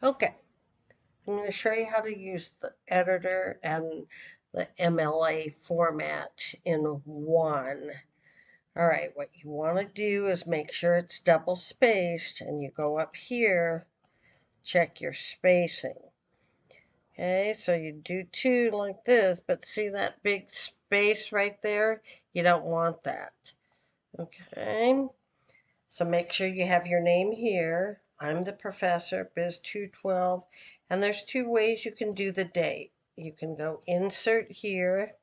Okay, I'm going to show you how to use the editor and the MLA format in one. All right, what you want to do is make sure it's double spaced and you go up here, check your spacing. Okay, so you do two like this, but see that big space right there? You don't want that. Okay, so make sure you have your name here. I'm the professor, Biz 212, and there's two ways you can do the date. You can go insert here,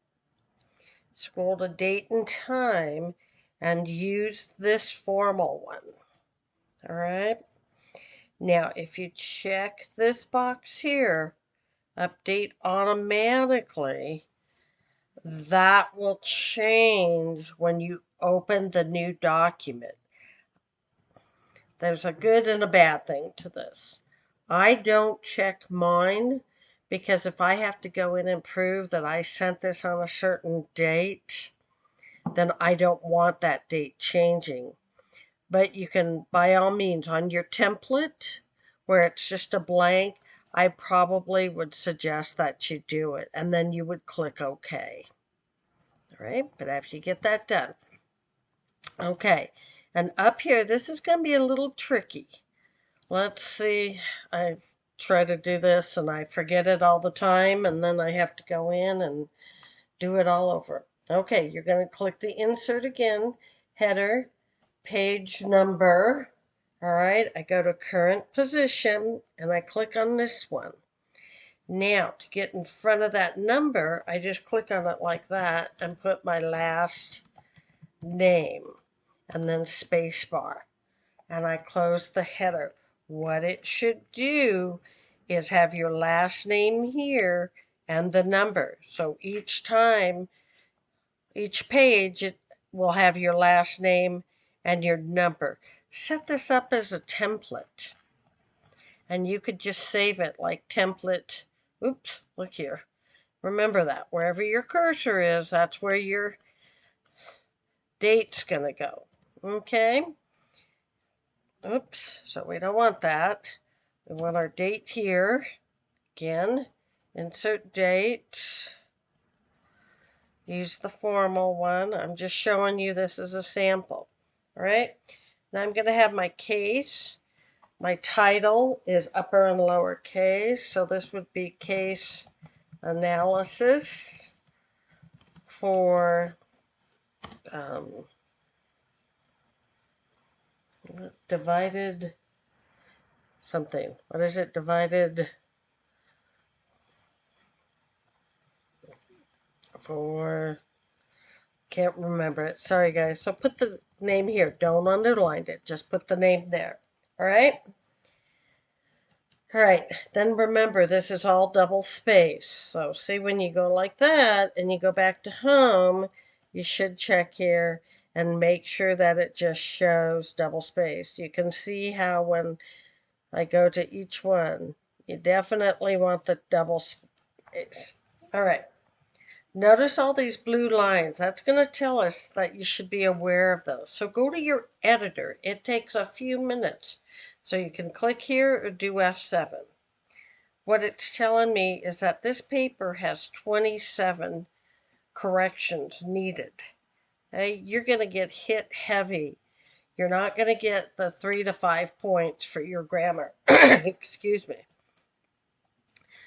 scroll to date and time, and use this formal one. All right. Now, if you check this box here, update automatically, that will change when you open the new document. There's a good and a bad thing to this. I don't check mine because if I have to go in and prove that I sent this on a certain date, then I don't want that date changing. But you can, by all means, on your template where it's just a blank, I probably would suggest that you do it and then you would click OK. All right, but after you get that done, okay, and up here, this is going to be a little tricky. Let's see, I try to do this and I forget it all the time, and then I have to go in and do it all over. Okay, you're going to click the insert again, header, page number. All right, I go to current position and I click on this one. Now, to get in front of that number, I just click on it like that and put my last name and then space bar. And I close the header. What it should do is have your last name here and the number. So each time, each page, it will have your last name and your number. Set this up as a template. And you could just save it like template. Oops, look here. Remember that. Wherever your cursor is, that's where your date's going to go. Okay? Oops, so we don't want that. We want our date here. Again, insert date. Use the formal one. I'm just showing you this as a sample. All right. Now I'm going to have my case. My title is upper and lower case. So this would be case analysis for divided something. What is it? Divided for, can't remember it. Sorry, guys. So put the name here. Don't underline it. Just put the name there. All right? All right. Then remember, this is all double space. So see when you go like that and you go back to home, you should check here and make sure that it just shows double space. You can see how when I go to each one, you definitely want the double space. All right. Notice all these blue lines. That's going to tell us that you should be aware of those. So go to your editor. It takes a few minutes. So you can click here or do F7. What it's telling me is that this paper has 27 corrections needed. Okay? You're going to get hit heavy. You're not going to get the 3 to 5 points for your grammar. Excuse me.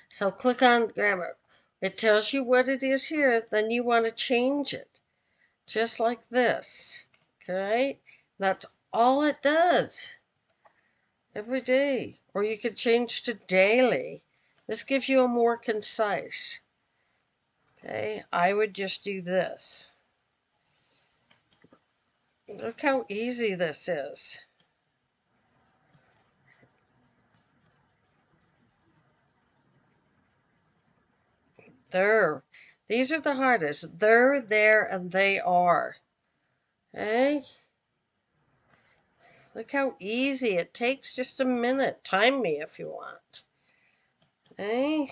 So click on grammar. It tells you what it is here, then you want to change it. Just like this. Okay? That's all it does. Every day. Or you could change to daily. This gives you a more concise. Okay? I would just do this. Look how easy this is. There. These are the hardest. They're, there, and they are. Okay? Look how easy. It takes just a minute. Time me if you want. Okay?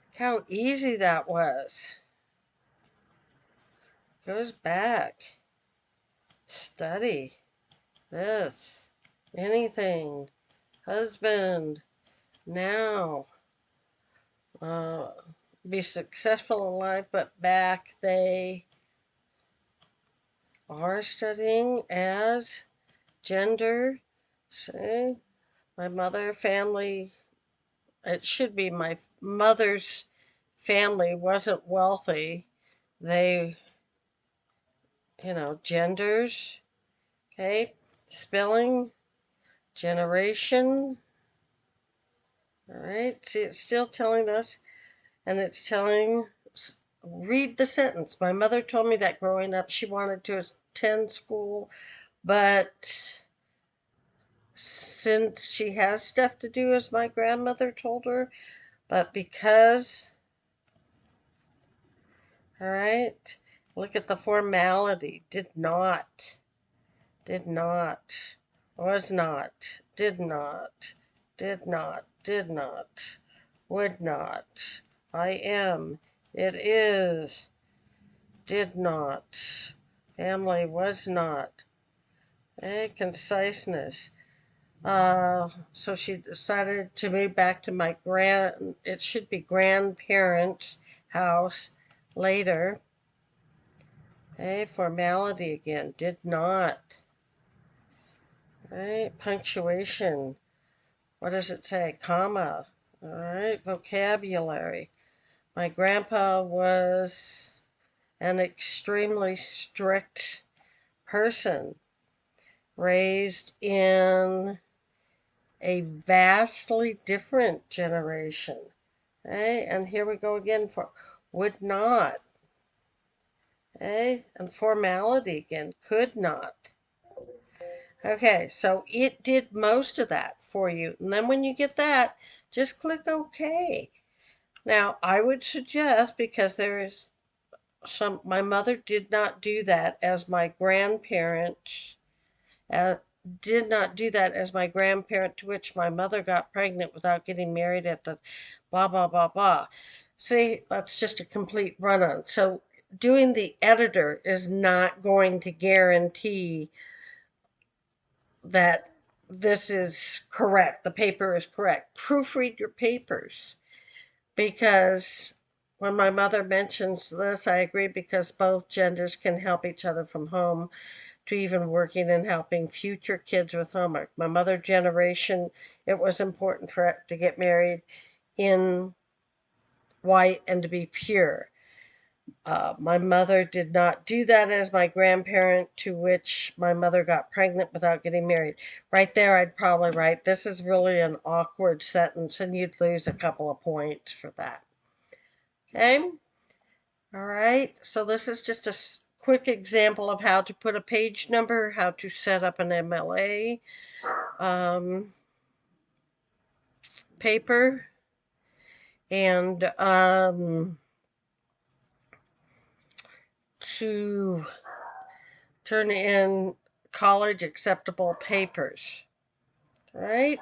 Look how easy that was. Goes back. Study. this, anything, husband, now, uh, be successful in life, but back they are studying as gender. See, my mother family, it should be my mother's family wasn't wealthy. They, genders, okay, spelling, generation, all right. See, it's still telling us, and it's telling, read the sentence. My mother told me that growing up she wanted to attend school, but since she has stuff to do, as my grandmother told her, but because, all right, look at the formality. Did not, was not, did not, did not, would not, I am, it is, did not, family was not, conciseness. So she decided to move back to my it should be grandparents' house later. Formality again, did not. Punctuation. What does it say? Comma. All right, vocabulary. My grandpa was an extremely strict person, raised in a vastly different generation. And here we go again for would not. And formality again, could not. Okay, so it did most of that for you. And then when you get that, just click OK. Now, I would suggest, because there is my mother did not do that as my grandparent, uh, did not do that as my grandparent, to which my mother got pregnant without getting married at the blah, blah, blah, blah. See, that's just a complete run on. So doing the editor is not going to guarantee that this is correct, the paper is correct. Proofread your papers, because when my mother mentions this, I agree, because both genders can help each other from home to even working and helping future kids with homework. My mother generation, it was important for her to get married in white and to be pure. My mother did not do that as my grandparent, to which my mother got pregnant without getting married. Right there, I'd probably write, this is really an awkward sentence, and you'd lose a couple of points for that. Okay? All right, so this is just a quick example of how to put a page number, how to set up an MLA paper, and to turn in college acceptable papers. All right?